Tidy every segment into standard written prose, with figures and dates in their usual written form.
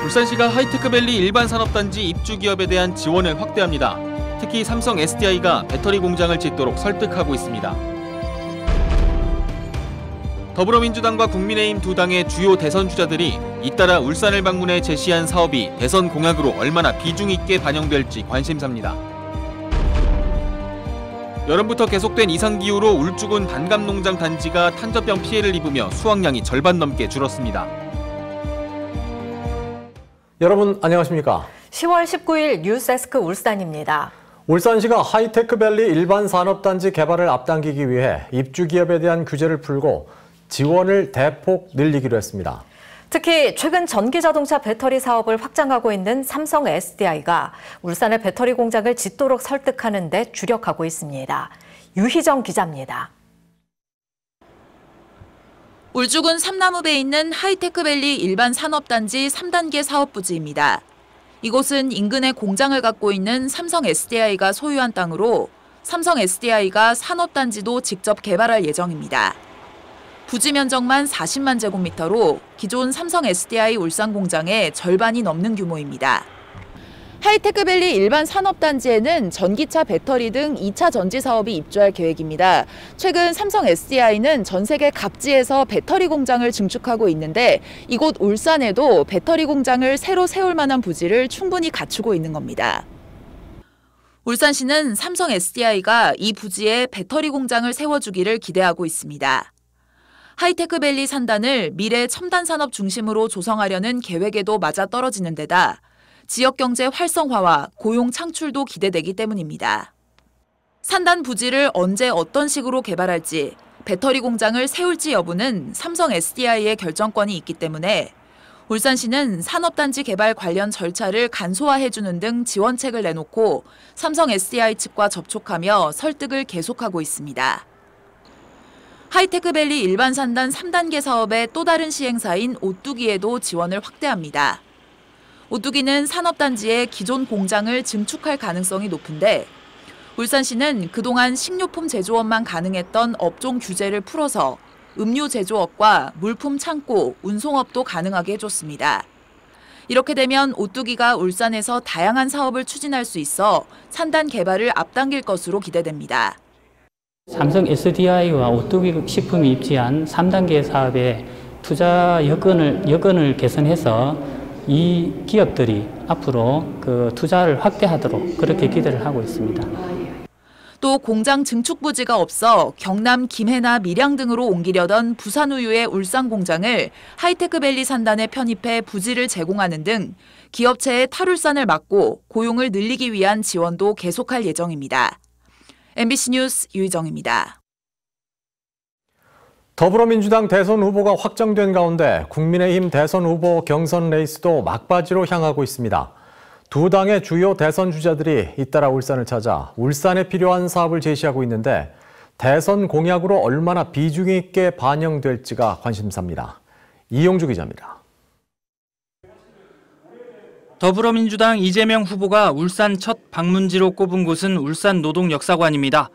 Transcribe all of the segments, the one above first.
울산시가 하이테크밸리 일반산업단지 입주기업에 대한 지원을 확대합니다. 특히 삼성 SDI가 배터리 공장을 짓도록 설득하고 있습니다. 더불어민주당과 국민의힘 두 당의 주요 대선 주자들이 잇따라 울산을 방문해 제시한 사업이 대선 공약으로 얼마나 비중 있게 반영될지 관심사입니다. 여름부터 계속된 이상기후로 울주군 단감농장 단지가 탄저병 피해를 입으며 수확량이 절반 넘게 줄었습니다. 여러분 안녕하십니까? 10월 19일 뉴스데스크 울산입니다. 울산시가 하이테크밸리 일반산업단지 개발을 앞당기기 위해 입주기업에 대한 규제를 풀고 지원을 대폭 늘리기로 했습니다. 특히 최근 전기자동차 배터리 사업을 확장하고 있는 삼성 SDI가 울산의 배터리 공장을 짓도록 설득하는 데 주력하고 있습니다. 유희정 기자입니다. 울주군 삼나무배에 있는 하이테크밸리 일반산업단지 3단계 사업부지입니다. 이곳은 인근에 공장을 갖고 있는 삼성 SDI가 소유한 땅으로 삼성 SDI가 산업단지도 직접 개발할 예정입니다. 부지 면적만 40만 제곱미터로 기존 삼성 SDI 울산 공장의 절반이 넘는 규모입니다. 하이테크밸리 일반 산업단지에는 전기차 배터리 등 2차 전지 사업이 입주할 계획입니다. 최근 삼성 SDI는 전 세계 각지에서 배터리 공장을 증축하고 있는데 이곳 울산에도 배터리 공장을 새로 세울 만한 부지를 충분히 갖추고 있는 겁니다. 울산시는 삼성 SDI가 이 부지에 배터리 공장을 세워주기를 기대하고 있습니다. 하이테크밸리 산단을 미래 첨단 산업 중심으로 조성하려는 계획에도 맞아떨어지는 데다 지역경제 활성화와 고용 창출도 기대되기 때문입니다. 산단 부지를 언제 어떤 식으로 개발할지, 배터리 공장을 세울지 여부는 삼성 SDI의 결정권이 있기 때문에 울산시는 산업단지 개발 관련 절차를 간소화해주는 등 지원책을 내놓고 삼성 SDI 측과 접촉하며 설득을 계속하고 있습니다. 하이테크밸리 일반산단 3단계 사업의 또 다른 시행사인 오뚜기에도 지원을 확대합니다. 오뚜기는 산업단지에 기존 공장을 증축할 가능성이 높은데 울산시는 그동안 식료품 제조업만 가능했던 업종 규제를 풀어서 음료 제조업과 물품 창고, 운송업도 가능하게 해줬습니다. 이렇게 되면 오뚜기가 울산에서 다양한 사업을 추진할 수 있어 산단 개발을 앞당길 것으로 기대됩니다. 삼성 SDI와 오뚜기 식품이 입지한 3단계 사업의 투자 여건을 개선해서 이 기업들이 앞으로 그 투자를 확대하도록 그렇게 기대를 하고 있습니다. 또 공장 증축 부지가 없어 경남 김해나 밀양 등으로 옮기려던 부산우유의 울산 공장을 하이테크밸리 산단에 편입해 부지를 제공하는 등 기업체의 탈울산을 막고 고용을 늘리기 위한 지원도 계속할 예정입니다. MBC 뉴스 유희정입니다. 더불어민주당 대선 후보가 확정된 가운데 국민의힘 대선 후보 경선 레이스도 막바지로 향하고 있습니다. 두 당의 주요 대선 주자들이 잇따라 울산을 찾아 울산에 필요한 사업을 제시하고 있는데 대선 공약으로 얼마나 비중 있게 반영될지가 관심사입니다. 이용주 기자입니다. 더불어민주당 이재명 후보가 울산 첫 방문지로 꼽은 곳은 울산 노동역사관입니다.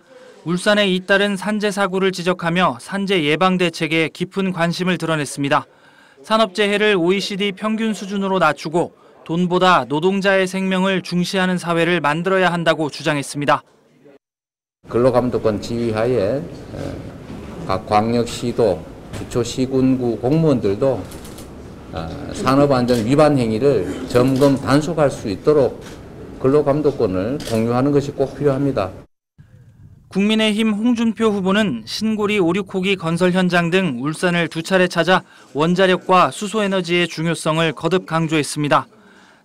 울산에 잇따른 산재 사고를 지적하며 산재 예방 대책에 깊은 관심을 드러냈습니다. 산업재해를 OECD 평균 수준으로 낮추고 돈보다 노동자의 생명을 중시하는 사회를 만들어야 한다고 주장했습니다. 근로감독원 지휘하에 각 광역시도, 기초시군구 공무원들도 산업안전 위반 행위를 점검 단속할 수 있도록 근로감독권을 공유하는 것이 꼭 필요합니다. 국민의힘 홍준표 후보는 신고리 오륙호기 건설 현장 등 울산을 두 차례 찾아 원자력과 수소에너지의 중요성을 거듭 강조했습니다.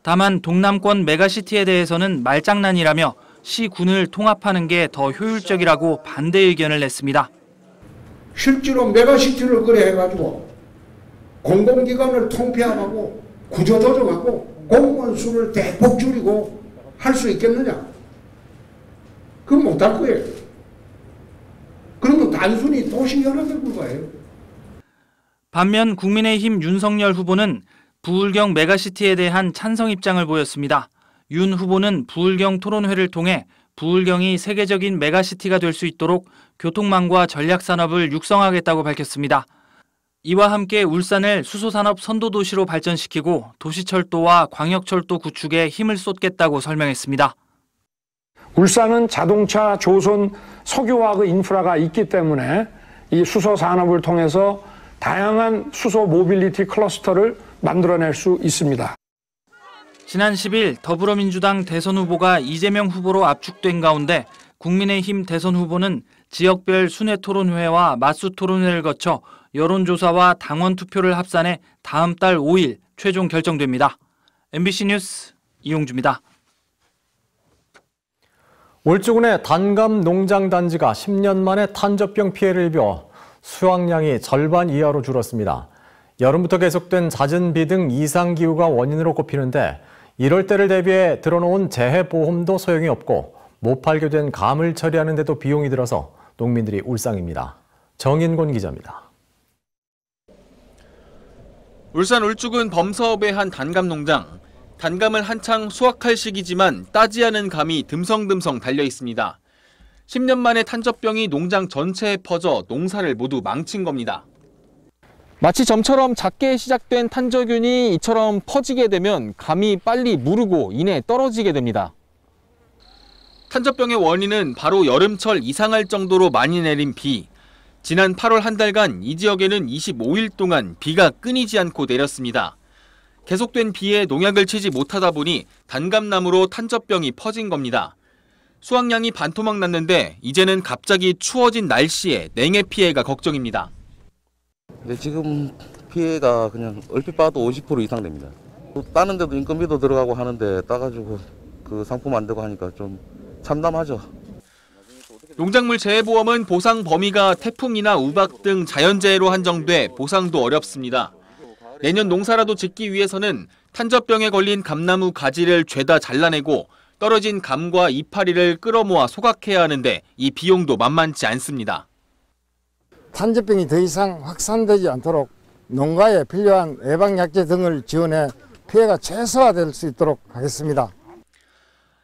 다만 동남권 메가시티에 대해서는 말장난이라며 시군을 통합하는 게 더 효율적이라고 반대 의견을 냈습니다. 실제로 메가시티를 그래 해가지고 공공기관을 통폐합하고 구조 조정하고 공무원 수를 대폭 줄이고 할 수 있겠느냐? 그건 못할 거예요. 그러면 단순히 도시 연합에 불과해요. 반면 국민의힘 윤석열 후보는 부울경 메가시티에 대한 찬성 입장을 보였습니다. 윤 후보는 부울경 토론회를 통해 부울경이 세계적인 메가시티가 될 수 있도록 교통망과 전략산업을 육성하겠다고 밝혔습니다. 이와 함께 울산을 수소산업 선도도시로 발전시키고 도시철도와 광역철도 구축에 힘을 쏟겠다고 설명했습니다. 울산은 자동차, 조선, 석유화학 인프라가 있기 때문에 이 수소 산업을 통해서 다양한 수소 모빌리티 클러스터를 만들어낼 수 있습니다. 지난 10일 더불어민주당 대선 후보가 이재명 후보로 압축된 가운데 국민의힘 대선 후보는 지역별 순회토론회와 맞수토론회를 거쳐 여론조사와 당원 투표를 합산해 다음 달 5일 최종 결정됩니다. MBC 뉴스 이용주입니다. 울주군의 단감 농장 단지가 10년 만에 탄저병 피해를 입어 수확량이 절반 이하로 줄었습니다. 여름부터 계속된 잦은 비 등 이상기후가 원인으로 꼽히는데 이럴 때를 대비해 들어놓은 재해보험도 소용이 없고 못 팔게 된 감을 처리하는 데도 비용이 들어서 농민들이 울상입니다. 정인곤 기자입니다. 울산 울주군 범서읍의 한 단감 농장. 단감을 한창 수확할 시기지만 따지 않은 감이 듬성듬성 달려 있습니다. 10년 만에 탄저병이 농장 전체에 퍼져 농사를 모두 망친 겁니다. 마치 점처럼 작게 시작된 탄저균이 이처럼 퍼지게 되면 감이 빨리 무르고 이내 떨어지게 됩니다. 탄저병의 원인은 바로 여름철 이상할 정도로 많이 내린 비. 지난 8월 한 달간 이 지역에는 25일 동안 비가 끊이지 않고 내렸습니다. 계속된 비에 농약을 치지 못하다 보니 단감나무로 탄저병이 퍼진 겁니다. 수확량이 반토막 났는데 이제는 갑자기 추워진 날씨에 냉해 피해가 걱정입니다. 근데 지금 피해가 그냥 얼핏 봐도 50% 이상 됩니다. 따는 데도 인건비도 들어가고 하는데 따가지고 그 상품 안 되고 하니까 좀 참담하죠. 농작물 재해보험은 보상 범위가 태풍이나 우박 등 자연재해로 한정돼 보상도 어렵습니다. 내년 농사라도 짓기 위해서는 탄저병에 걸린 감나무 가지를 죄다 잘라내고 떨어진 감과 이파리를 끌어모아 소각해야 하는데 이 비용도 만만치 않습니다. 탄저병이 더 이상 확산되지 않도록 농가에 필요한 예방약제 등을 지원해 피해가 최소화될 수 있도록 하겠습니다.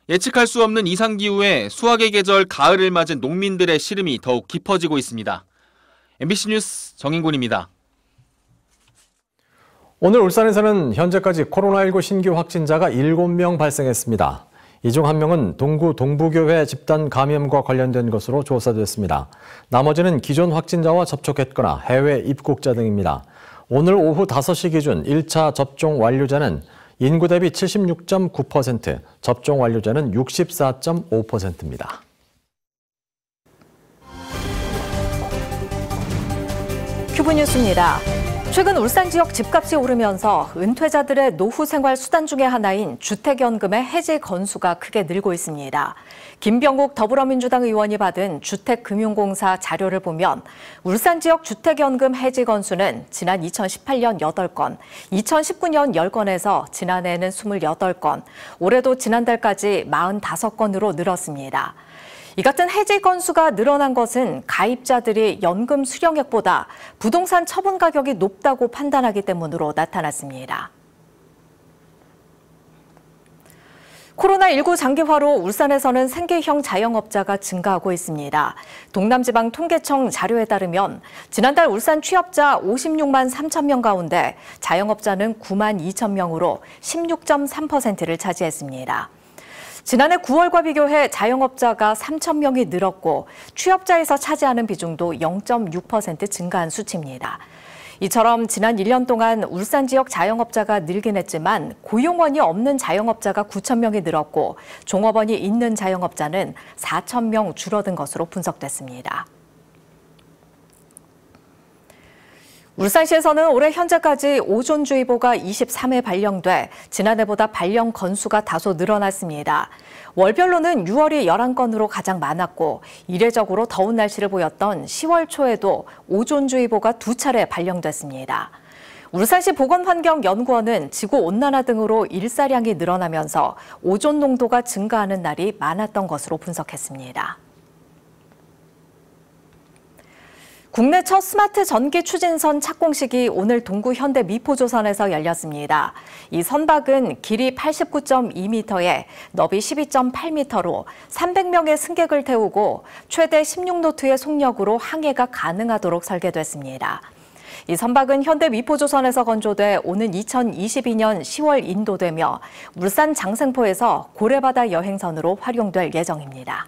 예측할 수 없는 이상기후에 수확의 계절 가을을 맞은 농민들의 시름이 더욱 깊어지고 있습니다. MBC 뉴스 정인곤입니다. 오늘 울산에서는 현재까지 코로나19 신규 확진자가 7명 발생했습니다. 이 중 1명은 동구 동부교회 집단 감염과 관련된 것으로 조사됐습니다. 나머지는 기존 확진자와 접촉했거나 해외 입국자 등입니다. 오늘 오후 5시 기준 1차 접종 완료자는 인구 대비 76.9%, 접종 완료자는 64.5%입니다. 큐브 뉴스입니다. 최근 울산 지역 집값이 오르면서 은퇴자들의 노후 생활 수단 중에 하나인 주택연금의 해지 건수가 크게 늘고 있습니다. 김병욱 더불어민주당 의원이 받은 주택금융공사 자료를 보면 울산 지역 주택연금 해지 건수는 지난 2018년 8건, 2019년 10건에서 지난해에는 28건, 올해도 지난달까지 45건으로 늘었습니다. 이 같은 해지 건수가 늘어난 것은 가입자들이 연금 수령액보다 부동산 처분 가격이 높다고 판단하기 때문으로 나타났습니다. 코로나19 장기화로 울산에서는 생계형 자영업자가 증가하고 있습니다. 동남지방통계청 자료에 따르면 지난달 울산 취업자 56만 3천 명 가운데 자영업자는 9만 2천 명으로 16.3%를 차지했습니다. 지난해 9월과 비교해 자영업자가 3천 명이 늘었고 취업자에서 차지하는 비중도 0.6% 증가한 수치입니다. 이처럼 지난 1년 동안 울산 지역 자영업자가 늘긴 했지만 고용원이 없는 자영업자가 9천 명이 늘었고 종업원이 있는 자영업자는 4천 명 줄어든 것으로 분석됐습니다. 울산시에서는 올해 현재까지 오존주의보가 23회 발령돼 지난해보다 발령 건수가 다소 늘어났습니다. 월별로는 6월이 11건으로 가장 많았고 이례적으로 더운 날씨를 보였던 10월 초에도 오존주의보가 2차례 발령됐습니다. 울산시 보건환경연구원은 지구온난화 등으로 일사량이 늘어나면서 오존 농도가 증가하는 날이 많았던 것으로 분석했습니다. 국내 첫 스마트 전기 추진선 착공식이 오늘 동구 현대 미포조선에서 열렸습니다. 이 선박은 길이 89.2m에 너비 12.8m로 300명의 승객을 태우고 최대 16노트의 속력으로 항해가 가능하도록 설계됐습니다. 이 선박은 현대미포조선에서 건조돼 오는 2022년 10월 인도되며 울산 장승포에서 고래바다 여행선으로 활용될 예정입니다.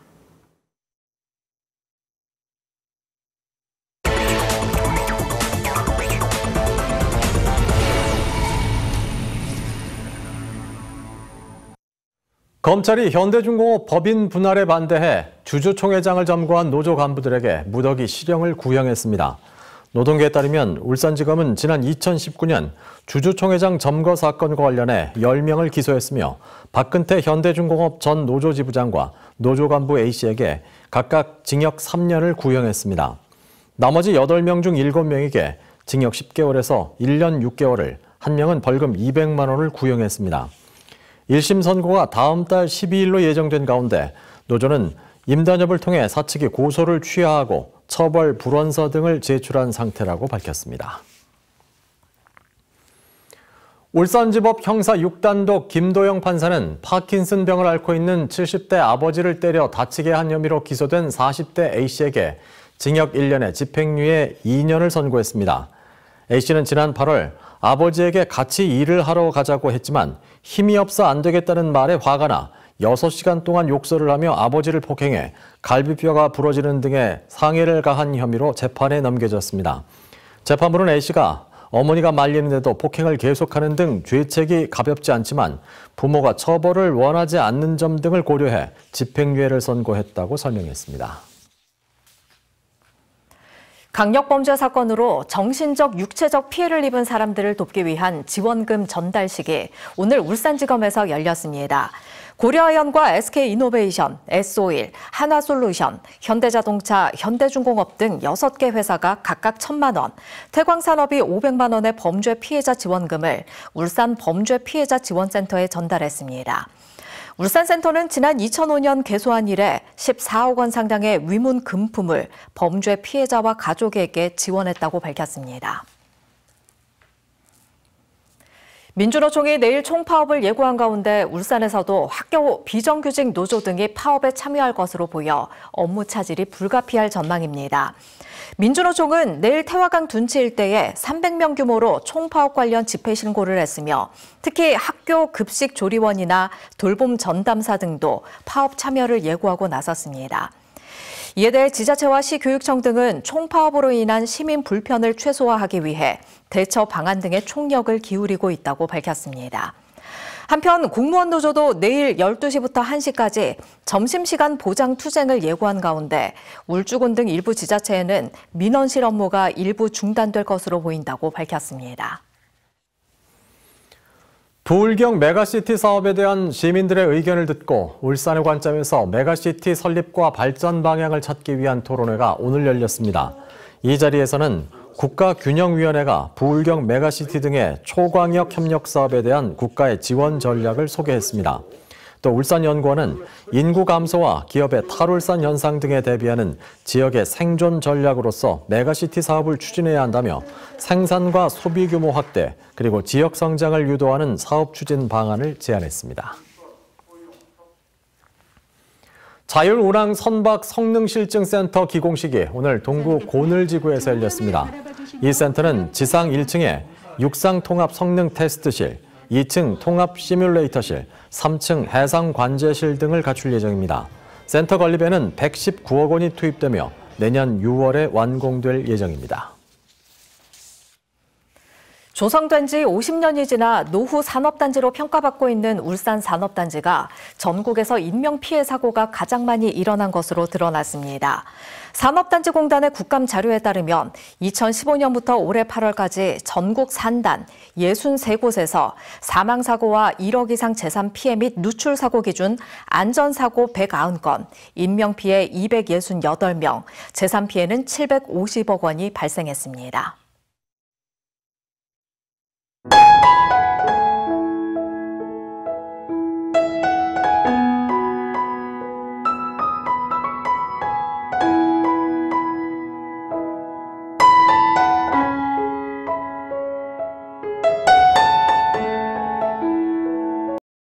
검찰이 현대중공업 법인 분할에 반대해 주주총회장을 점거한 노조 간부들에게 무더기 실형을 구형했습니다. 노동계에 따르면 울산지검은 지난 2019년 주주총회장 점거 사건과 관련해 10명을 기소했으며 박근태 현대중공업 전 노조지부장과 노조 간부 A씨에게 각각 징역 3년을 구형했습니다. 나머지 8명 중 7명에게 징역 10개월에서 1년 6개월을, 1명은 벌금 200만 원을 구형했습니다. 1심 선고가 다음 달 12일로 예정된 가운데 노조는 임단협을 통해 사측이 고소를 취하하고 처벌 불원서 등을 제출한 상태라고 밝혔습니다. 울산지법 형사 6단독 김도영 판사는 파킨슨병을 앓고 있는 70대 아버지를 때려 다치게 한 혐의로 기소된 40대 A씨에게 징역 1년에 집행유예 2년을 선고했습니다. A씨는 지난 8월 아버지에게 같이 일을 하러 가자고 했지만 힘이 없어 안 되겠다는 말에 화가 나 6시간 동안 욕설을 하며 아버지를 폭행해 갈비뼈가 부러지는 등의 상해를 가한 혐의로 재판에 넘겨졌습니다. 재판부는 A씨가 어머니가 말리는데도 폭행을 계속하는 등 죄책이 가볍지 않지만 부모가 처벌을 원하지 않는 점 등을 고려해 집행유예를 선고했다고 설명했습니다. 강력범죄 사건으로 정신적, 육체적 피해를 입은 사람들을 돕기 위한 지원금 전달식이 오늘 울산지검에서 열렸습니다. 고려아연과 SK이노베이션, S-오일, 한화솔루션, 현대자동차, 현대중공업 등 6개 회사가 각각 1,000만 원, 태광산업이 500만 원의 범죄 피해자 지원금을 울산 범죄 피해자 지원센터에 전달했습니다. 울산센터는 지난 2005년 개소한 이래 14억 원 상당의 위문 금품을 범죄 피해자와 가족에게 지원했다고 밝혔습니다. 민주노총이 내일 총파업을 예고한 가운데 울산에서도 학교 비정규직 노조 등이 파업에 참여할 것으로 보여 업무 차질이 불가피할 전망입니다. 민주노총은 내일 태화강 둔치 일대에 300명 규모로 총파업 관련 집회 신고를 했으며 특히 학교 급식 조리원이나 돌봄 전담사 등도 파업 참여를 예고하고 나섰습니다. 이에 대해 지자체와 시교육청 등은 총파업으로 인한 시민 불편을 최소화하기 위해 대처 방안 등의 총력을 기울이고 있다고 밝혔습니다. 한편 공무원 노조도 내일 12시부터 1시까지 점심시간 보장 투쟁을 예고한 가운데 울주군 등 일부 지자체에는 민원실 업무가 일부 중단될 것으로 보인다고 밝혔습니다. 부울경 메가시티 사업에 대한 시민들의 의견을 듣고 울산의 관점에서 메가시티 설립과 발전 방향을 찾기 위한 토론회가 오늘 열렸습니다. 이 자리에서는 국가균형위원회가 부울경 메가시티 등의 초광역 협력 사업에 대한 국가의 지원 전략을 소개했습니다. 또 울산연구원은 인구 감소와 기업의 탈울산 현상 등에 대비하는 지역의 생존 전략으로서 메가시티 사업을 추진해야 한다며 생산과 소비 규모 확대, 그리고 지역 성장을 유도하는 사업 추진 방안을 제안했습니다. 자율운항 선박 성능실증센터 기공식이 오늘 동구 고늘지구에서 열렸습니다. 이 센터는 지상 1층에 육상 통합 성능 테스트실, 2층 통합 시뮬레이터실, 3층 해상 관제실 등을 갖출 예정입니다. 센터 건립에는 119억 원이 투입되며 내년 6월에 완공될 예정입니다. 조성된 지 50년이 지나 노후 산업단지로 평가받고 있는 울산 산업단지가 전국에서 인명피해 사고가 가장 많이 일어난 것으로 드러났습니다. 산업단지공단의 국감 자료에 따르면 2015년부터 올해 8월까지 전국 산단 63곳에서 사망사고와 1억 이상 재산 피해 및 누출사고 기준 안전사고 190건, 인명피해 268명, 재산 피해는 750억 원이 발생했습니다.